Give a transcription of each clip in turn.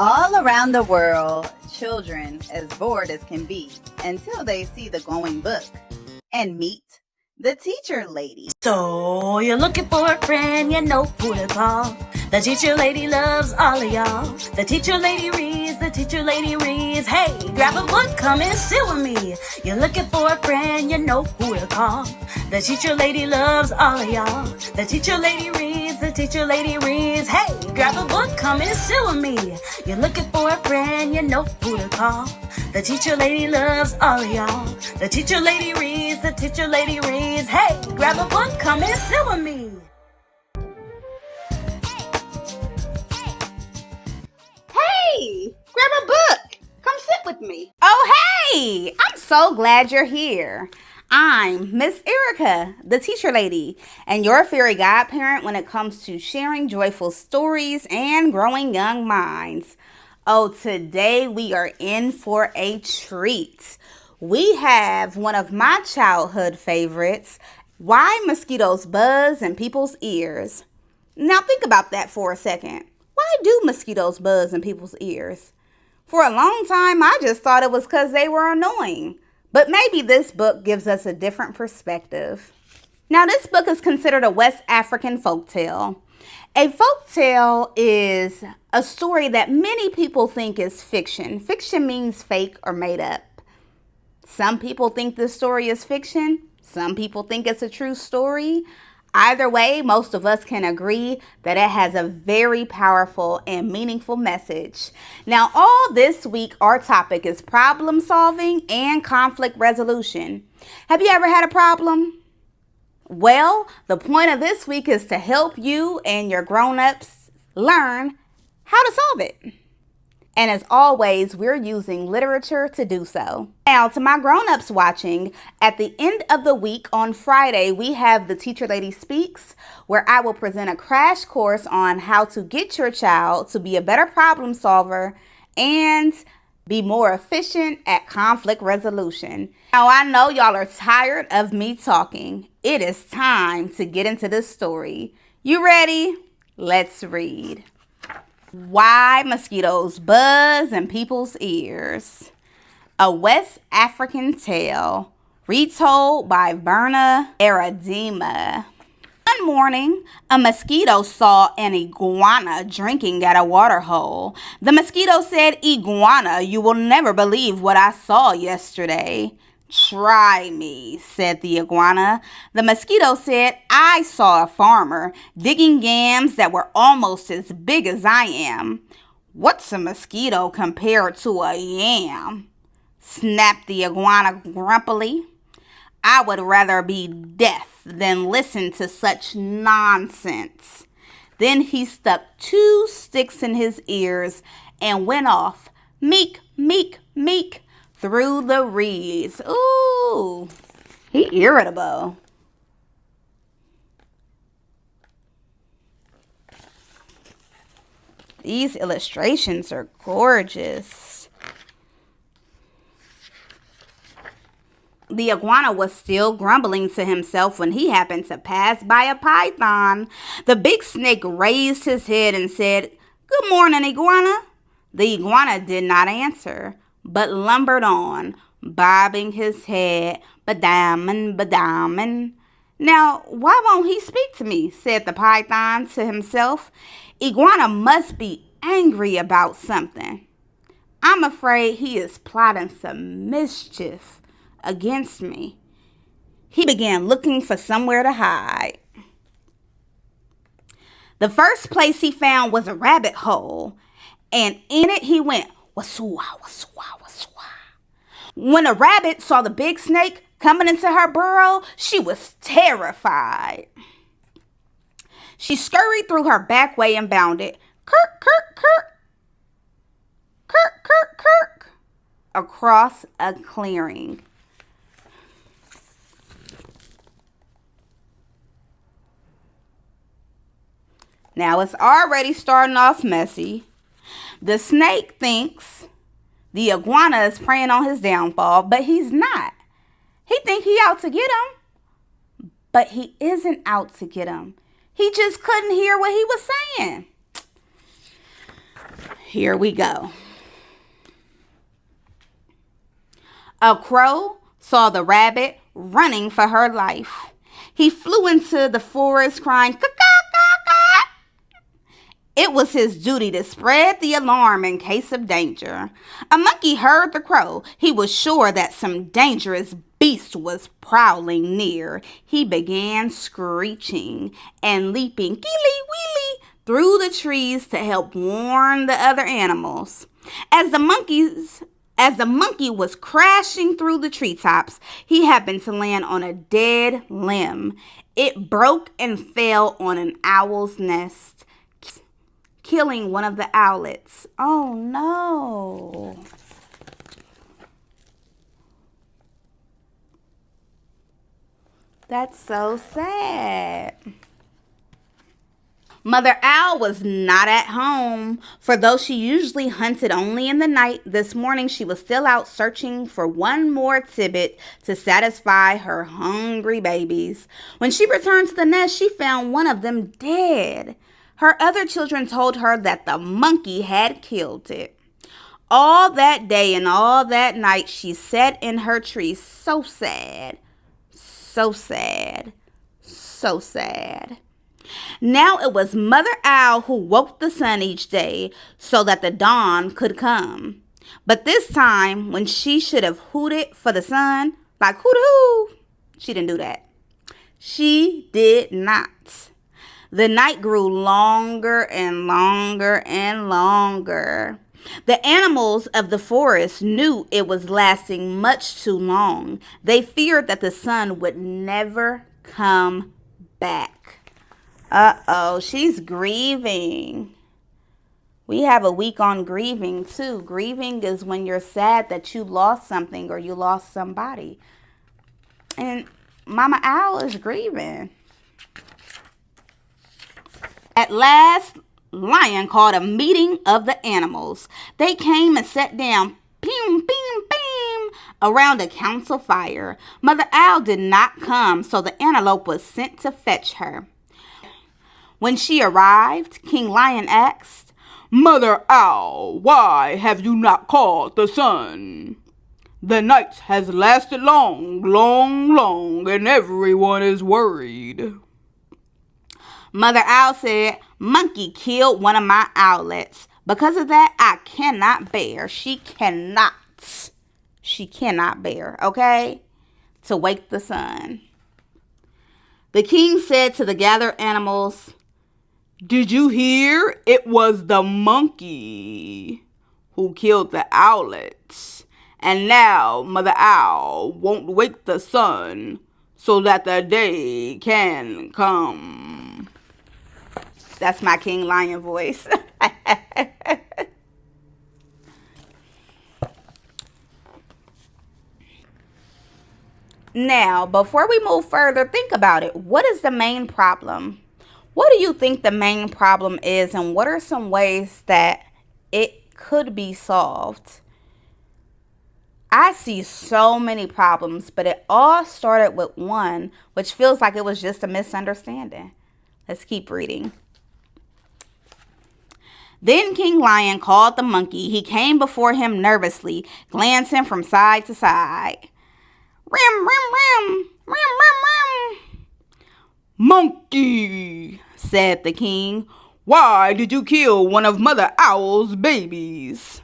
All around the world, children as bored as can be until they see the glowing book and meet the teacher lady. So you're looking for a friend, you know who to call. The teacher lady loves all of y'all. The teacher lady reads, the teacher lady reads. Hey, grab a book, come and sit with me. You're looking for a friend, you know who to call. The teacher lady loves all of y'all. The teacher lady reads, the teacher lady reads. Hey, grab a book, come and sit with me. You're looking for a friend, you know who to call. The teacher lady loves all of y'all. The teacher lady reads, the teacher lady reads. Hey, grab a book, come and sit with me. Hey, grab a book. Come sit with me. Oh, hey! I'm so glad you're here. I'm Miss Erica, the teacher lady, and your fairy godparent when it comes to sharing joyful stories and growing young minds. Oh, today we are in for a treat. We have one of my childhood favorites, why mosquitoes buzz in people's ears. Now think about that for a second. Why do mosquitoes buzz in people's ears? For a long time, I just thought it was because they were annoying. But maybe this book gives us a different perspective. Now, this book is considered a West African folktale. A folktale is a story that many people think is fiction. Fiction means fake or made up. Some people think this story is fiction. Some people think it's a true story. Either way, most of us can agree that it has a very powerful and meaningful message. Now, all this week, our topic is problem solving and conflict resolution. Have you ever had a problem? Well, the point of this week is to help you and your grown-ups learn how to solve it. And as always, we're using literature to do so. Now, to my grown-ups watching, at the end of the week on Friday, we have the Teacher Lady Speaks, where I will present a crash course on how to get your child to be a better problem solver and be more efficient at conflict resolution. Now, I know y'all are tired of me talking. It is time to get into this story. You ready? Let's read. Why mosquitoes buzz in people's ears. A West African tale, retold by Verna Eradima. One morning, a mosquito saw an iguana drinking at a water hole. The mosquito said, "Iguana, you will never believe what I saw yesterday." "Try me," said the iguana. The mosquito said, "I saw a farmer digging yams that were almost as big as I am." "What's a mosquito compared to a yam?" snapped the iguana grumpily. "I would rather be deaf than listen to such nonsense." Then he stuck 2 sticks in his ears and went off, meek, meek, meek, through the reeds. Ooh, he irritable. These illustrations are gorgeous. The iguana was still grumbling to himself when he happened to pass by a python. The big snake raised his head and said, "Good morning, iguana." The iguana did not answer, but lumbered on, bobbing his head, badammin, badammin. "Now, why won't he speak to me?" said the python to himself. "Iguana must be angry about something. I'm afraid he is plotting some mischief against me." He began looking for somewhere to hide. The first place he found was a rabbit hole, and in it he went, "Wasua, wasua, wasua." When a rabbit saw the big snake coming into her burrow, she was terrified. She scurried through her back way and bounded, "Kirk, kirk, kirk, kirk, kirk, kirk," across a clearing. Now it's already starting off messy. The snake thinks the iguana is preying on his downfall, but he's not. He thinks he out to get him, but he isn't out to get him. He just couldn't hear what he was saying. Here we go. A crow saw the rabbit running for her life. He flew into the forest crying, "Caw-caw-caw-caw." It was his duty to spread the alarm in case of danger. A monkey heard the crow. He was sure that some dangerous beast was prowling near. He began screeching and leaping "Keely-weely" through the trees to help warn the other animals. As the monkey was crashing through the treetops, he happened to land on a dead limb. It broke and fell on an owl's nest, killing one of the owlets. Oh no. That's so sad. Mother Owl was not at home, for though she usually hunted only in the night, this morning she was still out searching for one more tidbit to satisfy her hungry babies. When she returned to the nest, she found one of them dead. Her other children told her that the monkey had killed it. All that day and all that night she sat in her tree, so sad, so sad, so sad. Now it was Mother Owl who woke the sun each day so that the dawn could come. But this time, when she should have hooted for the sun, like hoot-hoo, she didn't do that. She did not. The night grew longer and longer and longer. The animals of the forest knew it was lasting much too long. They feared that the sun would never come back. Uh-oh, she's grieving. We have a week on grieving too. Grieving is when you're sad that you lost something or you lost somebody. And Mama Owl is grieving. At last, Lion called a meeting of the animals. They came and sat down, around a council fire. Mother Owl did not come, so the antelope was sent to fetch her. When she arrived, King Lion asked, "Mother Owl, why have you not called the sun? The night has lasted long, and everyone is worried." Mother Owl said, "Monkey killed one of my owlets. Because of that, I cannot bear." She cannot bear, okay, to wake the sun. The king said to the gathered animals, "Did you hear? It was the monkey who killed the owlets. And now Mother Owl won't wake the sun so that the day can come." That's my King Lion voice. Now, before we move further, think about it. What is the main problem? What do you think the main problem is, and what are some ways that it could be solved? I see so many problems, but it all started with one, which feels like it was just a misunderstanding. Let's keep reading. Then King Lion called the monkey. He came before him nervously, glancing from side to side. "Rim, rim, rim, rim, rim, rim." "Monkey," said the king, "why did you kill one of Mother Owl's babies?"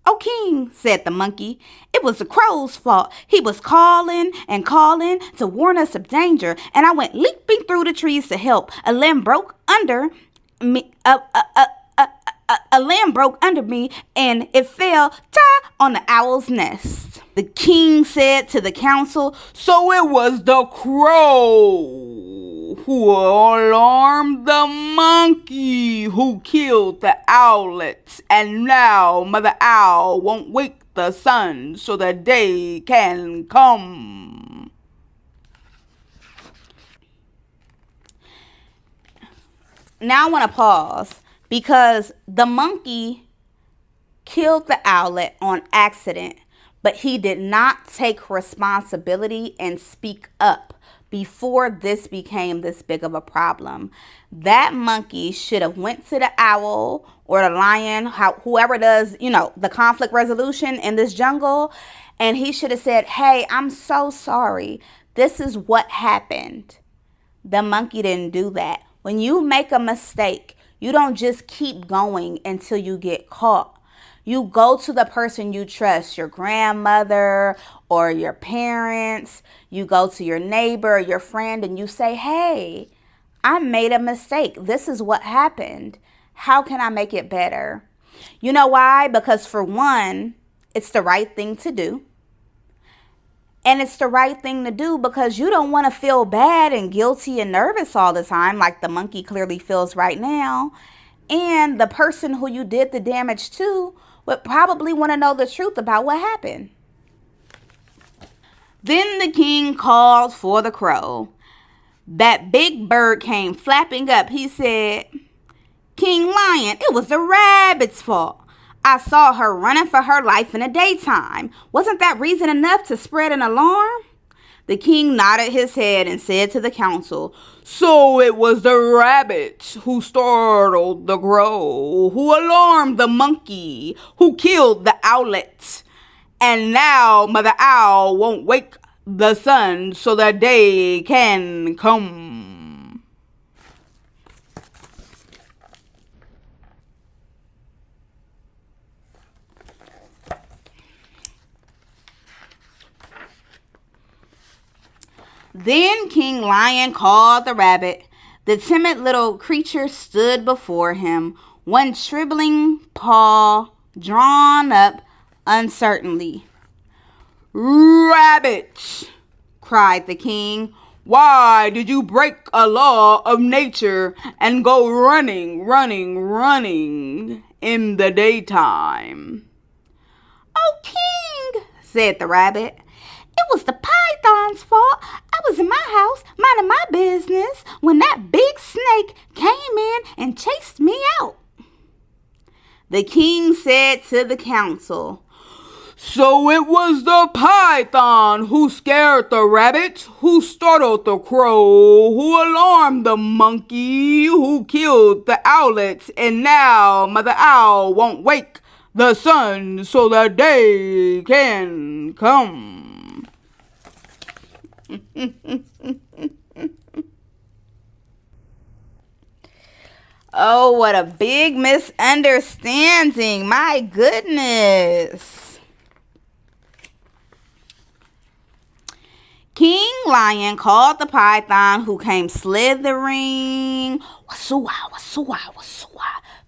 "Oh, king," said the monkey, "it was the crow's fault. He was calling and calling to warn us of danger, and I went leaping through the trees to help. A limb broke under me. A limb broke under me, and it fell on the owl's nest." The king said to the council, "So it was the crow who alarmed the monkey who killed the owlets, and now Mother Owl won't wake the sun so the day can come." Now I want to pause, because the monkey killed the owlet on accident, but he did not take responsibility and speak up before this became this big of a problem. That monkey should have went to the owl or the lion, whoever does, the conflict resolution in this jungle, and he should have said, "Hey, I'm so sorry. This is what happened." The monkey didn't do that. When you make a mistake, you don't just keep going until you get caught. You go to the person you trust, your grandmother or your parents. You go to your neighbor or your friend and you say, "Hey, I made a mistake. This is what happened. How can I make it better?" You know why? Because for one, it's the right thing to do. And it's the right thing to do because you don't want to feel bad and guilty and nervous all the time like the monkey clearly feels right now. And the person who you did the damage to would probably want to know the truth about what happened. Then the king called for the crow. That big bird came flapping up. He said, "King Lion, it was the rabbit's fault. I saw her running for her life in the daytime. Wasn't that reason enough to spread an alarm?" The king nodded his head and said to the council, "So it was the rabbit who startled the crow, who alarmed the monkey, who killed the owlet. And now Mother Owl won't wake the sun so that day can come." Then King Lion called the rabbit. The timid little creature stood before him, one shriveling paw drawn up uncertainly. "Rabbit," cried the king, "why did you break a law of nature and go running in the daytime?" "Oh, king," said the rabbit, "it was the python's fault. I was in my house minding my business when that big snake came in and chased me out." The king said to the council, "So it was the python who scared the rabbit, who startled the crow, who alarmed the monkey, who killed the owlet, and now Mother Owl won't wake the sun so the day can come." Oh, what a big misunderstanding. My goodness. King Lion called the python, who came slithering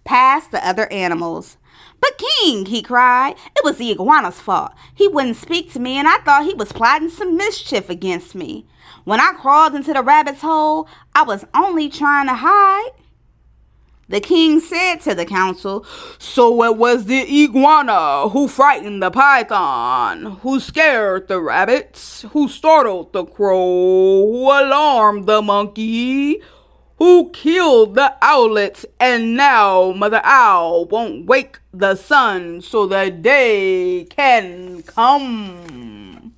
past the other animals. "But king," he cried, "it was the iguana's fault. He wouldn't speak to me and I thought he was plotting some mischief against me. When I crawled into the rabbit's hole, I was only trying to hide." The king said to the council, "So it was the iguana who frightened the python, who scared the rabbits, who startled the crow, who alarmed the monkey, who killed the owlet, and now Mother Owl won't wake the sun so the day can come."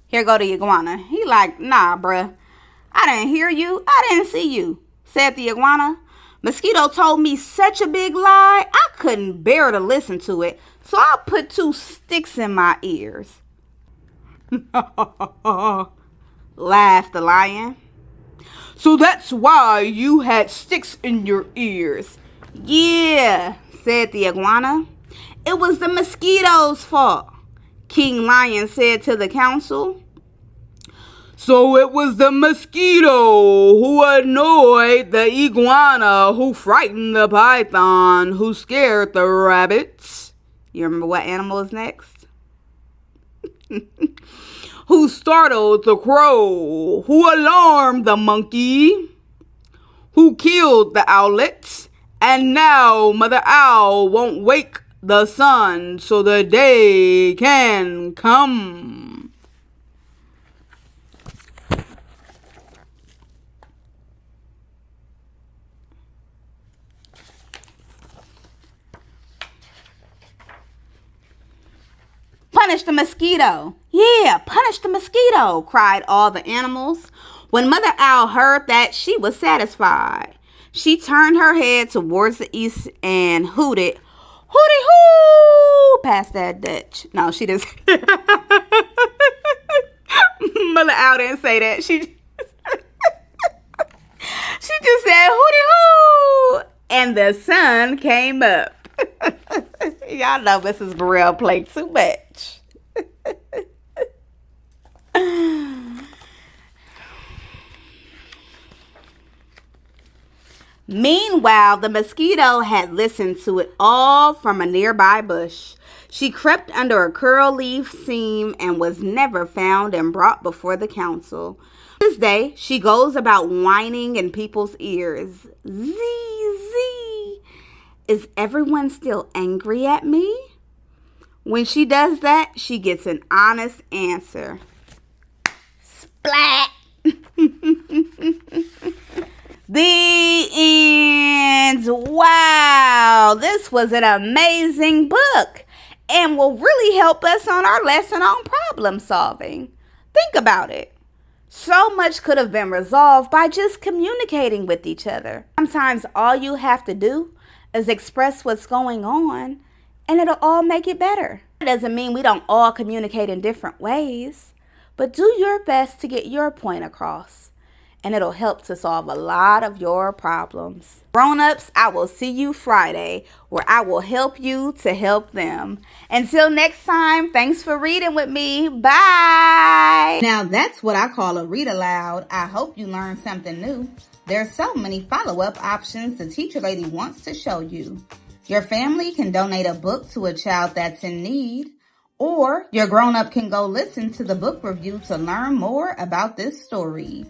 Here go the iguana. He like, "Nah, bruh. I didn't hear you. I didn't see you," said the iguana. "Mosquito told me such a big lie, I couldn't bear to listen to it, so I put 2 sticks in my ears." Laughed the lion. "So that's why you had sticks in your ears?" "Yeah," said the iguana. "It was the mosquitoes' fault." King Lion said to the council, "So it was the mosquito who annoyed the iguana, who frightened the python, who scared the rabbits." You remember what animal is next? "Who startled the crow, who alarmed the monkey, who killed the owlet, and now Mother Owl won't wake the sun so the day can come." punish the mosquito. Yeah, punish the mosquito, cried all the animals. When Mother Owl heard that, she was satisfied. She turned her head towards the east and hooted, "Hooty hoo!" past that Dutch. No, she didn't. Mother Owl didn't say that. She just said, "Hooty hoo!" And the sun came up. Y'all know Mrs. Burrell played too much. Meanwhile, the mosquito had listened to it all from a nearby bush. She crept under a curl leaf seam and was never found and brought before the council. This day, she goes about whining in people's ears. Zee, zee. Is everyone still angry at me? When she does that, she gets an honest answer. Splat! The end. Wow, this was an amazing book and will really help us on our lesson on problem solving. Think about it. So much could have been resolved by just communicating with each other. Sometimes all you have to do is express what's going on and it'll all make it better. It doesn't mean we don't all communicate in different ways, but do your best to get your point across. And it'll help to solve a lot of your problems. Grown-ups, I will see you Friday, where I will help you to help them. Until next time, thanks for reading with me. Bye. Now that's what I call a read aloud. I hope you learned something new. There's so many follow-up options the teacher lady wants to show you. Your family can donate a book to a child that's in need, or your grown-up can go listen to the book review to learn more about this story.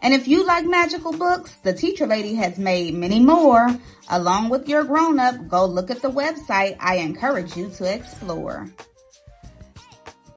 And if you like magical books, the teacher lady has made many more. Along with your grown-up, go look at the website. I encourage you to explore.